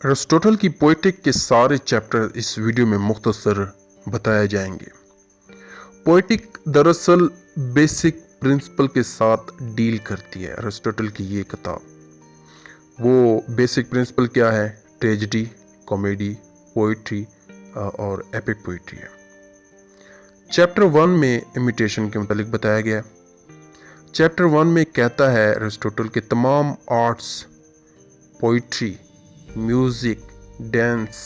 Aristotle की poetic के सारे चैप्टर इस वीडियो में मुख्तसर बताए जाएंगे। पोएटिक दरअसल बेसिक प्रिंसिपल के साथ डील करती है। एरिस्टोटल की ये किताब, वो बेसिक प्रिंसिपल क्या है? ट्रेजेडी, कॉमेडी, पोइट्री और एपिक पोइट्री है। चैप्टर 1 में इमिटेशन के मुतालिक बताया गया। चैप्टर 1 में कहता है एरिस्टोटल के तमाम arts, poetry, music, dance,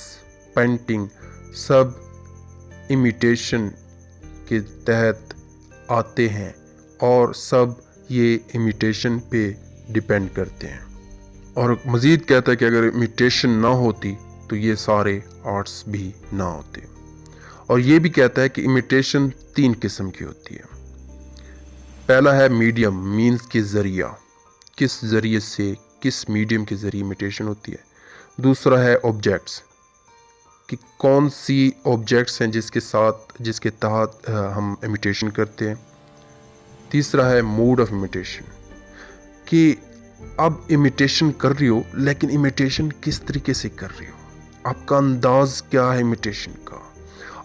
painting सब इमिटेशन के तहत आते हैं और सब ये इमिटेशन पे डिपेंड करते हैं। और मज़ीद कहता है कि अगर इमिटेशन ना होती तो ये सारे आर्ट्स भी ना होते। और ये भी कहता है कि इमिटेशन 3 किस्म की होती है। पहला है मीडियम, मीन्स के ज़रिया, किस ज़रिए से, किस मीडियम के ज़रिए इमिटेशन होती है। दूसरा है ऑब्जेक्ट्स, कि कौन सी ऑब्जेक्ट्स हैं जिसके तहत हम इमिटेशन करते हैं। तीसरा है मूड ऑफ इमिटेशन, कि अब इमिटेशन कर रही हो लेकिन इमिटेशन किस तरीके से कर रही हो, आपका अंदाज क्या है इमिटेशन का,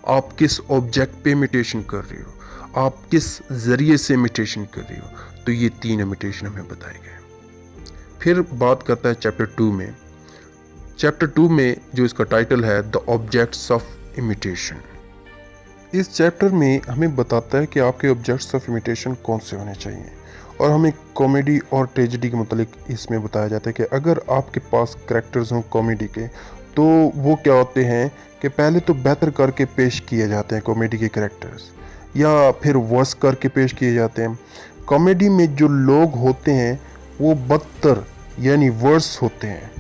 आप किस ऑब्जेक्ट पे इमिटेशन कर रही हो, आप किस ज़रिए से इमिटेशन कर रही हो। तो ये 3 इमिटेशन हमें बताए गए। फिर बात करता है चैप्टर 2 में। चैप्टर 2 में जो इसका टाइटल है द ऑब्जेक्ट्स ऑफ इमिटेशन। इस चैप्टर में हमें बताता है कि आपके ऑब्जेक्ट्स ऑफ इमिटेशन कौन से होने चाहिए, और हमें कॉमेडी और ट्रेजेडी के मुतालिक इसमें बताया जाता है कि अगर आपके पास करैक्टर्स हों कॉमेडी के, तो वो क्या होते हैं कि पहले तो बेहतर करके पेश किए जाते हैं कॉमेडी के करैक्टर्स, या फिर वर्स करके पेश किए जाते हैं। कॉमेडी में जो लोग होते हैं वो बदतर यानी वर्स होते हैं,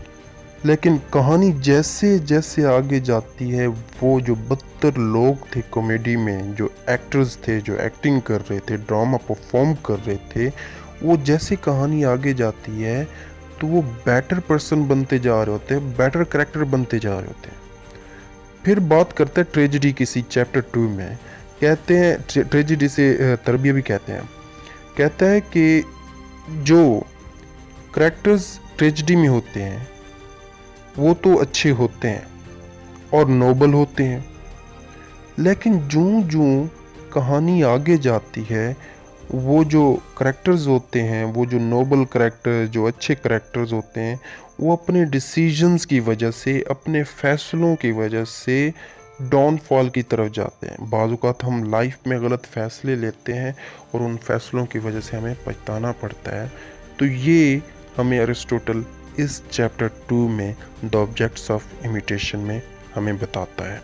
लेकिन कहानी जैसे जैसे आगे जाती है वो जो बदतर लोग थे कॉमेडी में, जो एक्टर्स थे, जो एक्टिंग कर रहे थे, ड्रामा परफॉर्म कर रहे थे, वो जैसे कहानी आगे जाती है तो वो बेटर पर्सन बनते जा रहे होते हैं, बेटर कैरेक्टर बनते जा रहे होते हैं। फिर बात करते हैं ट्रेजेडी किसी चैप्टर 2 में। कहते हैं ट्रेजेडी से तरबिया भी कहता है कि जो कैरेक्टर्स ट्रेजेडी में होते हैं वो तो अच्छे होते हैं और नोबल होते हैं, लेकिन जूं जूं कहानी आगे जाती है वो जो करैक्टर्स होते हैं, वो जो नोबल करैक्टर, जो अच्छे करैक्टर्स होते हैं, वो अपने डिसीजंस की वजह से, अपने फ़ैसलों की वजह से डाउनफॉल की तरफ जाते हैं। बाज़ औक़ात हम लाइफ में गलत फ़ैसले लेते हैं और उन फ़ैसलों की वजह से हमें पछताना पड़ता है। तो ये हमें एरिस्टोटल इस चैप्टर 2 में द ऑब्जेक्ट्स ऑफ इमिटेशन में हमें बताता है।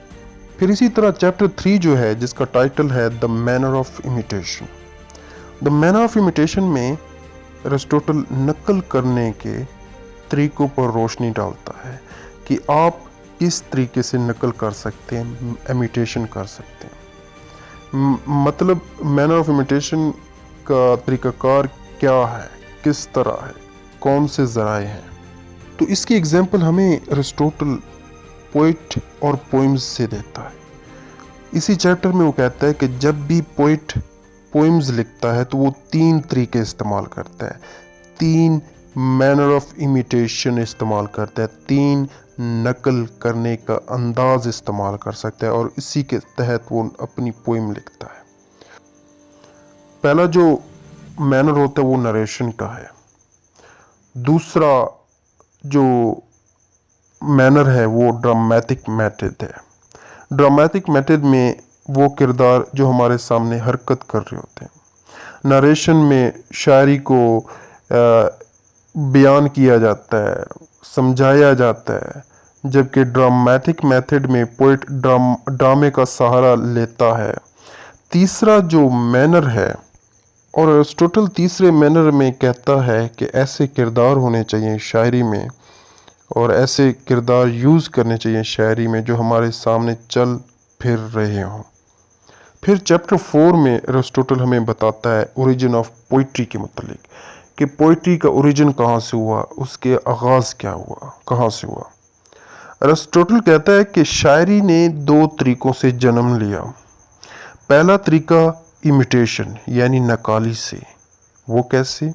फिर इसी तरह चैप्टर 3 जो है, जिसका टाइटल है the manner of imitation. The manner of imitation में एरिस्टोटल नकल करने के तरीकों पर रोशनी डालता है कि आप किस तरीके से नकल कर सकते हैं, इमिटेशन कर सकते हैं। मतलब मैनर ऑफ इमिटेशन का तरीक़ाकार क्या है, किस तरह है, कौन से ज़राए हैं। तो इसकी एग्जांपल हमें एरिस्टोटल पोइट और पोइम्स से देता है। इसी चैप्टर में वो कहता है कि जब भी पोइट पोइम्स लिखता है तो वो 3 तरीके इस्तेमाल करता है, 3 मैनर ऑफ इमिटेशन इस्तेमाल करता है, 3 नकल करने का अंदाज इस्तेमाल कर सकता है, और इसी के तहत वो अपनी पोइम लिखता है। पहला जो मैनर होता है वो नरेशन का है। दूसरा जो मैनर है वो ड्रामेटिक मेथड है। ड्रामेटिक मेथड में वो किरदार जो हमारे सामने हरकत कर रहे होते हैं। नरेशन में शायरी को बयान किया जाता है, समझाया जाता है, जबकि ड्रामेटिक मेथड में पोइट ड्रामे का सहारा लेता है। तीसरा जो मैनर है, और एरिस्टोटल तीसरे मैनर में कहता है कि ऐसे किरदार होने चाहिए शायरी में, और ऐसे किरदार यूज़ करने चाहिए शायरी में जो हमारे सामने चल फिर रहे हों। फिर चैप्टर 4 में एरिस्टोटल हमें बताता है ओरिजिन ऑफ पोइट्री के मुतालिक, कि पोइट्री का ओरिजिन कहाँ से हुआ, उसके आगाज़ क्या हुआ, कहाँ से हुआ। एरिस्टोटल कहता है कि शायरी ने 2 तरीक़ों से जन्म लिया। पहला तरीका इमिटेशन यानी नकाली से, वो कैसे?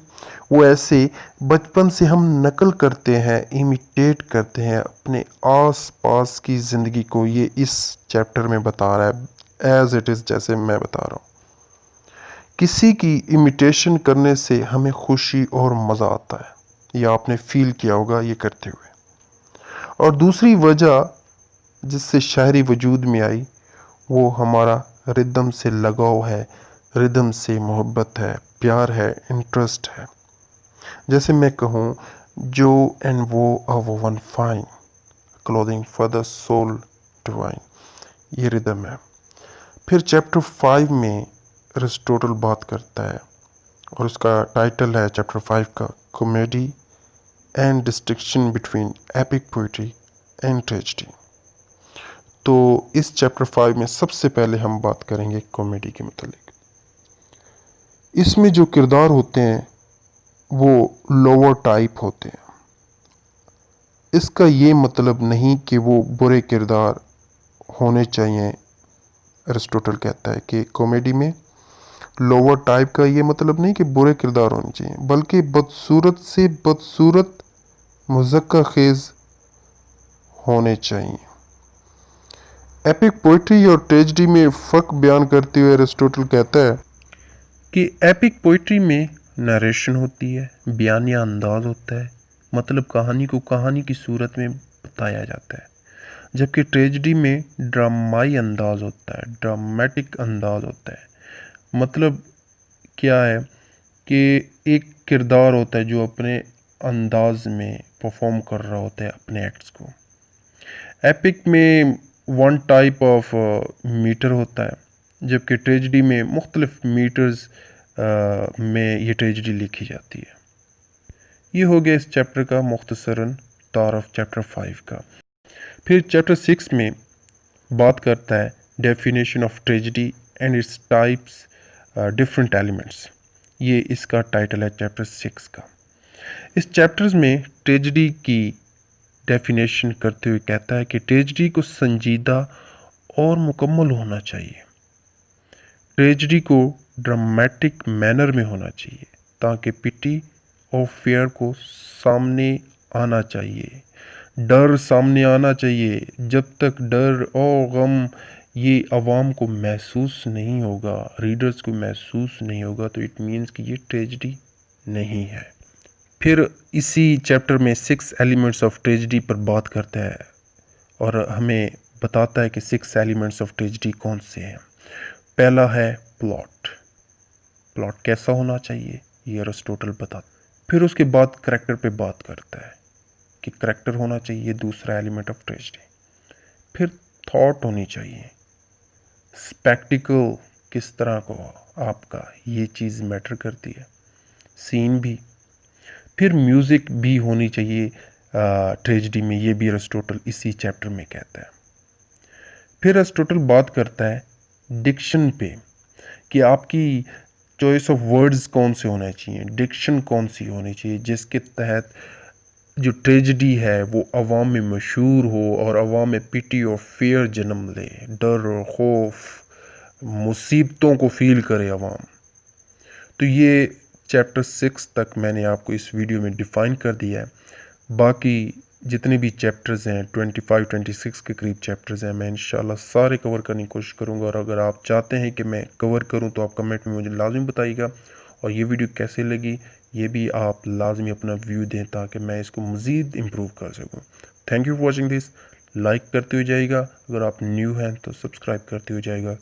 वो ऐसे बचपन से हम नकल करते हैं, इमिटेट करते हैं अपने आस पास की ज़िंदगी को। ये इस चैप्टर में बता रहा है एज इट इज़, जैसे मैं बता रहा हूँ। किसी की इमिटेशन करने से हमें खुशी और मज़ा आता है, ये आपने फील किया होगा ये करते हुए। और दूसरी वजह जिससे शायरी वजूद में आई, वो हमारा रिदम से लगाव है, रिदम से मोहब्बत है, प्यार है, इंटरेस्ट है। जैसे मैं कहूँ, जो एंड वो a woven fine clothing for the soul divine, ये रिदम है। फिर चैप्टर 5 में एरिस्टोटल बात करता है और उसका टाइटल है चैप्टर 5 का comedy and distinction between epic poetry and tragedy. तो इस चैप्टर 5 में सबसे पहले हम बात करेंगे कॉमेडी के मुतालिक। इसमें जो किरदार होते हैं वो लोअर टाइप होते हैं। इसका ये मतलब नहीं कि वो बुरे किरदार होने चाहिए। एरिस्टोटल कहता है कि कॉमेडी में लोअर टाइप का ये मतलब नहीं कि बुरे किरदार होने चाहिए, बल्कि बदसूरत से बदसूरत मुज़क्का खेज होने चाहिए। एपिक पोइट्री और ट्रेजेडी में फ़र्क बयान करते हुए एरिस्टोटल कहता है कि एपिक पोइट्री में नरेशन होती है, बयानिया अंदाज होता है, मतलब कहानी को कहानी की सूरत में बताया जाता है, जबकि ट्रेजेडी में ड्रामाई अंदाज होता है, ड्रामेटिक अंदाज होता है। मतलब क्या है कि एक किरदार होता है जो अपने अंदाज में परफॉर्म कर रहा होता है अपने एक्ट्स को। एपिक में वन टाइप ऑफ मीटर होता है, जबकि ट्रेजेडी में मुख्तलिफ मीटर्स में ये ट्रेजेडी लिखी जाती है। ये हो गया इस चैप्टर का मुख्तसरन तारफ चैप्टर 5 का। फिर चैप्टर 6 में बात करता है definition of tragedy and its types, different elements. ये इसका टाइटल है चैप्टर 6 का। इस चैप्टर्स में ट्रेजेडी की डेफिनेशन करते हुए कहता है कि ट्रेजेडी को संजीदा और मुकम्मल होना चाहिए। ट्रेजेडी को ड्रामेटिक मैनर में होना चाहिए ताकि पिटी और फेयर को सामने आना चाहिए, डर सामने आना चाहिए। जब तक डर और गम ये आवाम को महसूस नहीं होगा, रीडर्स को महसूस नहीं होगा, तो इट मीन्स कि ये ट्रेजेडी नहीं है। फिर इसी चैप्टर में 6 एलिमेंट्स ऑफ ट्रेजेडी पर बात करता है और हमें बताता है कि 6 एलिमेंट्स ऑफ ट्रेजेडी कौन से हैं। पहला है प्लॉट। प्लॉट कैसा होना चाहिए ये एरिस्टोटल बताता। फिर उसके बाद करैक्टर पे बात करता है कि करैक्टर होना चाहिए, दूसरा एलिमेंट ऑफ ट्रेजेडी। फिर थॉट होनी चाहिए, स्पेक्टिकल किस तरह को आपका, ये चीज़ मैटर करती है, सीन भी। फिर म्यूज़िक भी होनी चाहिए ट्रेजेडी में, ये भी एरिस्टोटल इसी चैप्टर में कहता है। फिर एरिस्टोटल बात करता है डिक्शन पे कि आपकी चॉइस ऑफ वर्ड्स कौन से होने चाहिए, डिक्शन कौन सी होनी चाहिए जिसके तहत जो ट्रेजेडी है वो अवाम में मशहूर हो और अवाम में पिटी और फेयर जन्म ले, डर और खौफ, मुसीबतों को फील करे अवाम। तो ये चैप्टर 6 तक मैंने आपको इस वीडियो में डिफ़ाइन कर दिया है। बाकी जितने भी चैप्टर्स हैं 25-26 के करीब चैप्टर्स हैं, मैं इंशाल्लाह सारे कवर करने की कोशिश करूंगा। और अगर आप चाहते हैं कि मैं कवर करूं तो आप कमेंट में मुझे लाजमी बताइएगा। और ये वीडियो कैसे लगी ये भी आप लाजमी अपना व्यू दें ताकि मैं इसको मज़ीद इम्प्रूव कर सकूं। Thank you for watching this. Like करते हुए जाइएगा, अगर आप न्यू हैं तो सब्सक्राइब करते हुए जाइएगा।